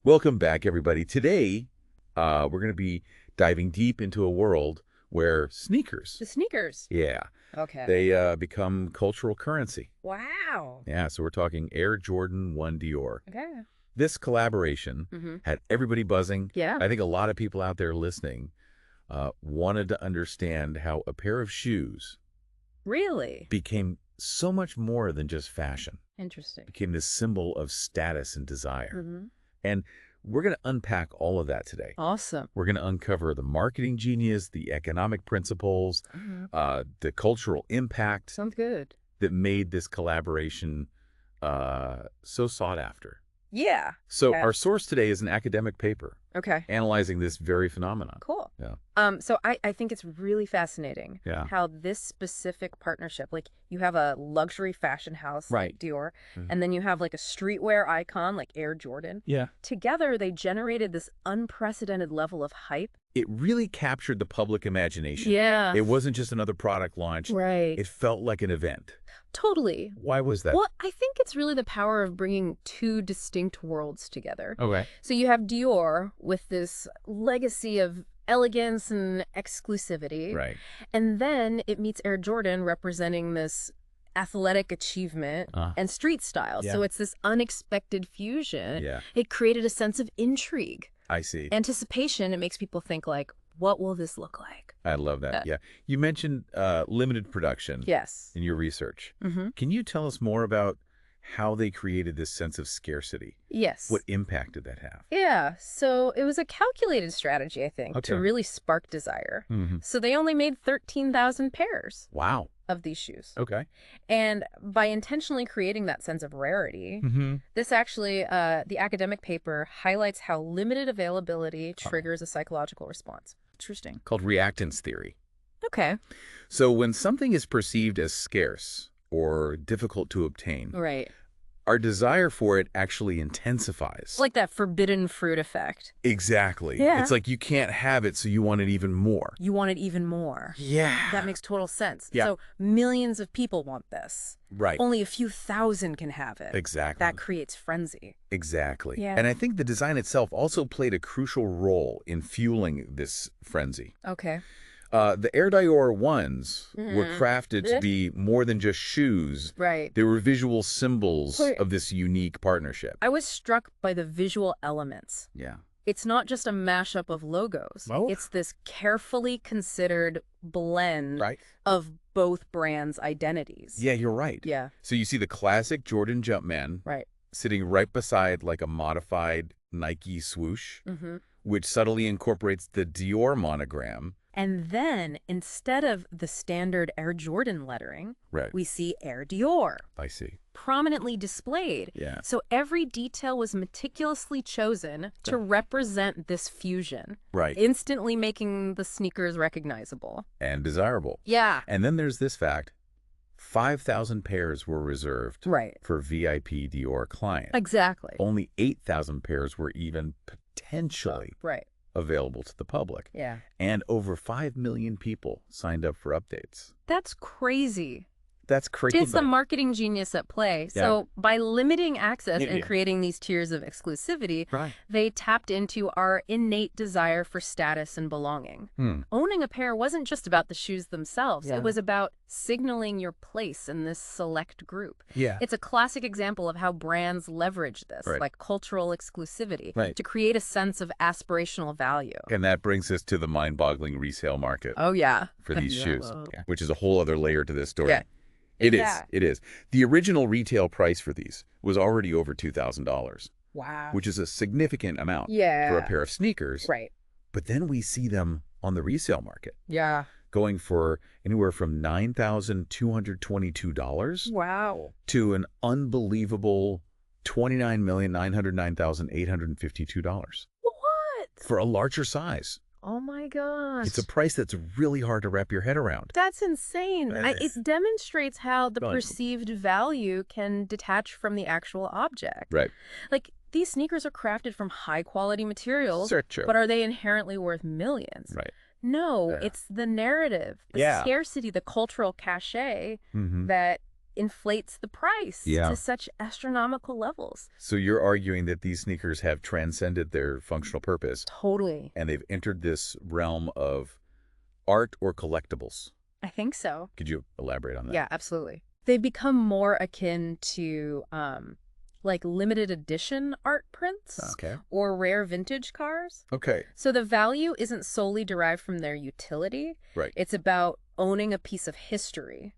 Welcome back, everybody. Today, we're going to be diving deep into a world where sneakers, The sneakers. yeah, Okay. they become cultural currency. Wow. Yeah, so we're talking Air Jordan 1 Dior. Okay. This collaboration Mm-hmm. had everybody buzzing. Yeah. I think a lot of people out there listening wanted to understand how a pair of shoes Really? became so much more than just fashion. Interesting. Became this symbol of status and desire. Mm-hmm. And we're going to unpack all of that today. Awesome. We're going to uncover the marketing genius, the economic principles, the cultural impact Sounds good. that made this collaboration so sought after. Yeah. So Yeah. our source today is an academic paper Okay. analyzing this very phenomenon. Cool. Yeah. So I think it's really fascinating Yeah. how this specific partnership, like you have a luxury fashion house Right. like Dior, Mhm. and then you have like a streetwear icon like Air Jordan. Yeah. Together, they generated this unprecedented level of hype. It really captured the public imagination. Yeah. It wasn't just another product launch. Right. It felt like an event. Totally. Why was that? Well, I think it's really the power of bringing two distinct worlds together. Okay. So you have Dior with this legacy of elegance and exclusivity. Right. And then it meets Air Jordan representing this athletic achievement and street style. Yeah. So it's this unexpected fusion. Yeah. It created a sense of intrigue, I see. anticipation. It makes people think like, what will this look like? I love that. Yeah. You mentioned limited production Yes. in your research. Mm-hmm. Can you tell us more about how they created this sense of scarcity? Yes. What impact did that have? Yeah, so it was a calculated strategy, I think, Okay. to really spark desire. Mm-hmm. So they only made 13,000 pairs Wow. of these shoes. Okay. And by intentionally creating that sense of rarity, Mm-hmm. this actually, the academic paper highlights how limited availability triggers a psychological response. Interesting. Called reactance theory. Okay. So when something is perceived as scarce or difficult to obtain, Right. our desire for it actually intensifies. It's like that forbidden fruit effect. Exactly. Yeah. It's like you can't have it, so you want it even more. You want it even more. Yeah. That makes total sense. Yeah. So millions of people want this. Right. Only a few thousand can have it. Exactly. That creates frenzy. Exactly. Yeah. And I think the design itself also played a crucial role in fueling this frenzy. Okay. The Air Dior ones were Mhm. crafted to be more than just shoes. Right. They were visual symbols Wait. of this unique partnership. I was struck by the visual elements. Yeah. It's not just a mashup of logos. No. It's this carefully considered blend Right? of both brands' identities. Yeah, you're right. Yeah. So you see the classic Jordan Jumpman Right. sitting right beside like a modified Nike swoosh, Mm-hmm. which subtly incorporates the Dior monogram. And then, instead of the standard Air Jordan lettering, Right. we see Air Dior I see. prominently displayed. Yeah. So every detail was meticulously chosen to represent this fusion, Right. instantly making the sneakers recognizable. And desirable. Yeah. And then there's this fact. 5,000 pairs were reserved Right. for VIP Dior clients. Exactly. Only 8,000 pairs were even potentially Right. available to the public. Yeah. And over 5 million people signed up for updates. That's crazy. That's crazy. It's the marketing genius at play. So by limiting access and Yeah. creating these tiers of exclusivity, Right. they tapped into our innate desire for status and belonging. Owning a pair wasn't just about the shoes themselves. Yeah. It was about signaling your place in this select group. Yeah. It's a classic example of how brands leverage this, Right. like cultural exclusivity, Right. to create a sense of aspirational value. And that brings us to the mind-boggling resale market Oh, yeah. for these Yeah. shoes, Whoa. which is a whole other layer to this story. Yeah. It is. Yeah. It is. The original retail price for these was already over $2,000, Wow. which is a significant amount Yeah. for a pair of sneakers. Right. But then we see them on the resale market Yeah. going for anywhere from $9,222 Wow. to an unbelievable $29,909,852 What? for a larger size. Oh my gosh. It's a price that's really hard to wrap your head around. That's insane. It demonstrates how the Right. perceived value can detach from the actual object. Right. Like, these sneakers are crafted from high-quality materials, Sure, true. but are they inherently worth millions? Right. No, Yeah. it's the narrative, the Yeah. scarcity, the cultural cachet Mm-hmm. that inflates the price Yeah. to such astronomical levels. So you're arguing that these sneakers have transcended their functional purpose Totally. and they've entered this realm of art or collectibles. I think so. Could you elaborate on that? Yeah, absolutely. They've become more akin to like limited edition art prints Okay. or rare vintage cars. Okay. So the value isn't solely derived from their utility. Right. It's about owning a piece of history,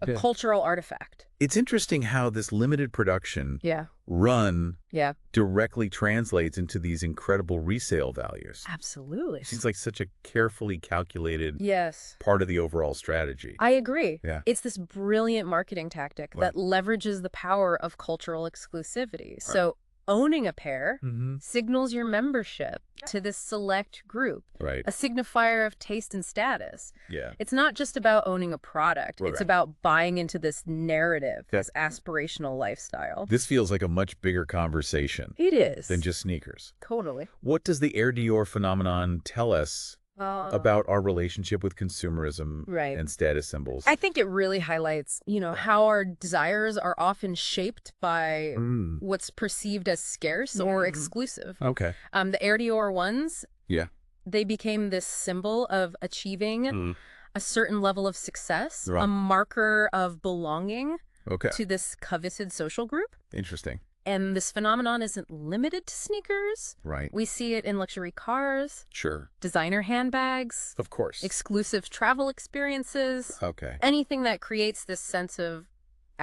a Yeah. cultural artifact. It's interesting how this limited production Yeah. run Yeah. directly translates into these incredible resale values. Absolutely. It seems like such a carefully calculated Yes. part of the overall strategy. I agree. Yeah. It's this brilliant marketing tactic that leverages the power of cultural exclusivity. So owning a pair signals your membership to this select group, Right. a signifier of taste and status. Yeah. It's not just about owning a product. Right. It's about buying into this narrative, Yeah. this aspirational lifestyle. This feels like a much bigger conversation It is. than just sneakers. Totally. What does the Air Dior phenomenon tell us about our relationship with consumerism Right. and status symbols? I think it really highlights, how our desires are often shaped by what's perceived as scarce or exclusive. Okay. The Air Dior ones, Yeah. they became this symbol of achieving a certain level of success, Right. a marker of belonging Okay. to this coveted social group. Interesting. And this phenomenon isn't limited to sneakers. Right. We see it in luxury cars, Sure. designer handbags, Of course. exclusive travel experiences, Okay. anything that creates this sense of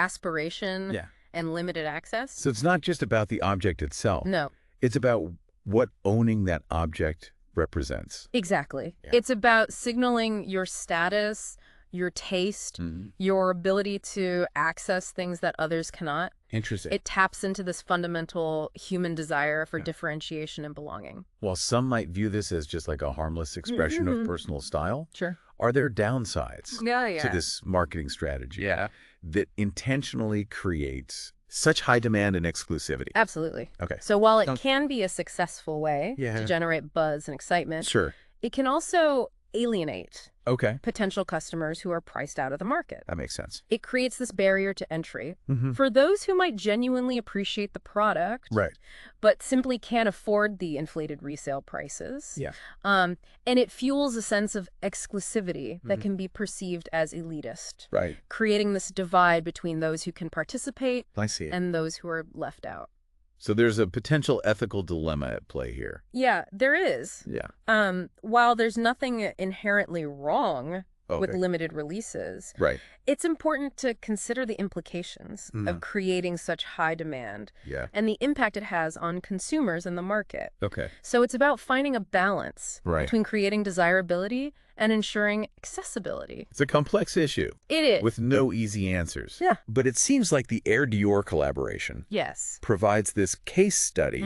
aspiration Yeah. and limited access. So it's not just about the object itself. No, It's about what owning that object represents. exactly. Yeah. It's about signaling your status, your taste, your ability to access things that others cannot. Interesting. It taps into this fundamental human desire for differentiation and belonging. While some might view this as just like a harmless expression of personal style, Sure. are there downsides Yeah. to this marketing strategy that intentionally creates such high demand and exclusivity? Absolutely. Okay. So while it can be a successful way Yeah. to generate buzz and excitement, Sure. it can also alienate Okay. potential customers who are priced out of the market. That makes sense. It creates this barrier to entry Mhm. for those who might genuinely appreciate the product, Right. but simply can't afford the inflated resale prices. Yeah. And it fuels a sense of exclusivity that can be perceived as elitist, Right. creating this divide between those who can participate I see it. and those who are left out. So there's a potential ethical dilemma at play here. Yeah, there is. Yeah. While there's nothing inherently wrong with Okay. limited releases, Right. it's important to consider the implications of creating such high demand Yeah. and the impact it has on consumers and the market. Okay. So it's about finding a balance Right. between creating desirability and ensuring accessibility. It's a complex issue It is. with no easy answers. Yeah. But it seems like the Air Dior collaboration Yes. provides this case study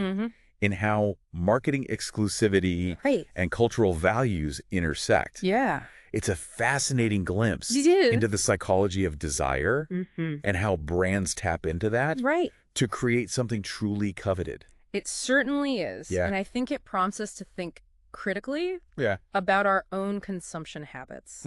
in how marketing exclusivity Right. and cultural values intersect. Yeah. It's a fascinating glimpse It is. into the psychology of desire and how brands tap into that Right. to create something truly coveted. It certainly is. Yeah. And I think it prompts us to think critically Yeah. about our own consumption habits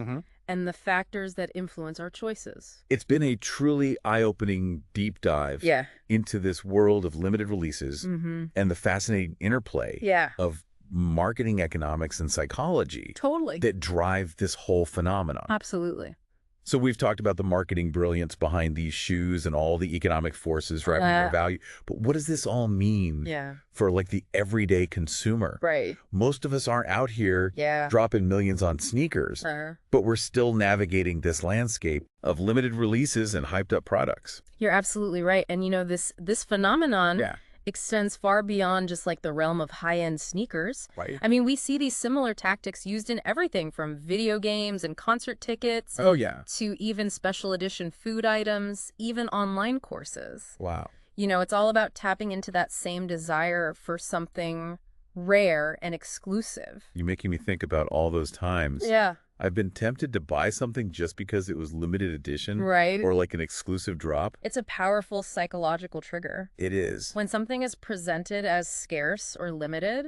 and the factors that influence our choices. It's been a truly eye-opening deep dive Yeah. into this world of limited releases and the fascinating interplay Yeah. of marketing economics and psychology Totally. that drive this whole phenomenon. Absolutely. So we've talked about the marketing brilliance behind these shoes and all the economic forces driving their value. But what does this all mean for like the everyday consumer? Right. Most of us aren't out here dropping millions on sneakers, but we're still navigating this landscape of limited releases and hyped up products. You're absolutely right. And this phenomenon extends far beyond just like the realm of high-end sneakers. Right. I mean, we see these similar tactics used in everything from video games and concert tickets Oh, yeah. to even special edition food items, even online courses. Wow. It's all about tapping into that same desire for something rare and exclusive. You're making me think about all those times. Yeah. I've been tempted to buy something just because it was limited edition. Right. Or like an exclusive drop. It's a powerful psychological trigger. It is. When something is presented as scarce or limited,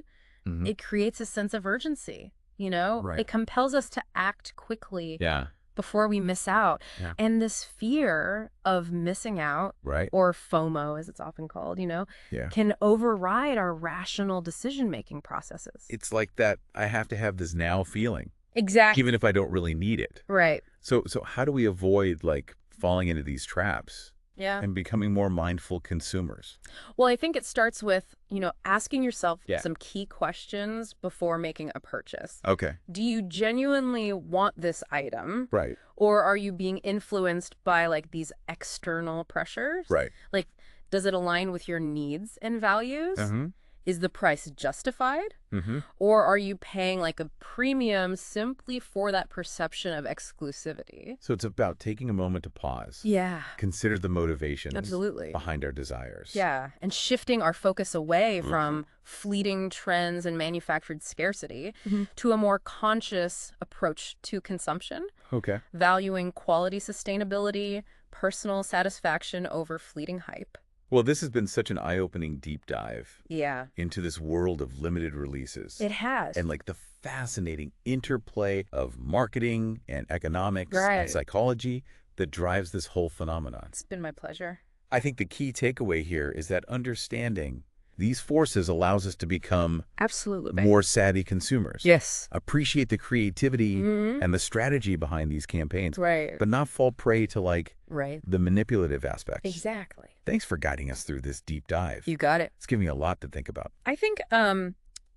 it creates a sense of urgency, Right. It compels us to act quickly Yeah. before we miss out. Yeah. And this fear of missing out, Right. or FOMO as it's often called, Yeah. can override our rational decision-making processes. It's like that I have to have this now feeling, Exactly. even if I don't really need it. Right. So how do we avoid like falling into these traps? Yeah. And becoming more mindful consumers? Well, I think it starts with, asking yourself Yeah. some key questions before making a purchase. Okay. Do you genuinely want this item? Right. Or are you being influenced by like these external pressures? Right. Like, does it align with your needs and values? Mm-hmm. Is the price justified? Mm-hmm. Or are you paying like a premium simply for that perception of exclusivity? So it's about taking a moment to pause. Yeah. Consider the motivations Absolutely. behind our desires. Yeah, and shifting our focus away from fleeting trends and manufactured scarcity to a more conscious approach to consumption, Okay. valuing quality sustainability, personal satisfaction over fleeting hype. Well, this has been such an eye-opening deep dive Yeah, into this world of limited releases. it has. And like the fascinating interplay of marketing and economics Right. and psychology that drives this whole phenomenon. It's been my pleasure. I think the key takeaway here is that understanding these forces allows us to become Absolutely. more savvy consumers. Yes. Appreciate the creativity Mhm. and the strategy behind these campaigns, Right. but not fall prey to like Right. the manipulative aspects. Exactly. Thanks for guiding us through this deep dive. You got it. It's giving me a lot to think about. I think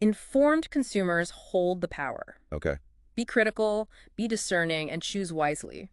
informed consumers hold the power. Okay. Be critical, be discerning, and choose wisely.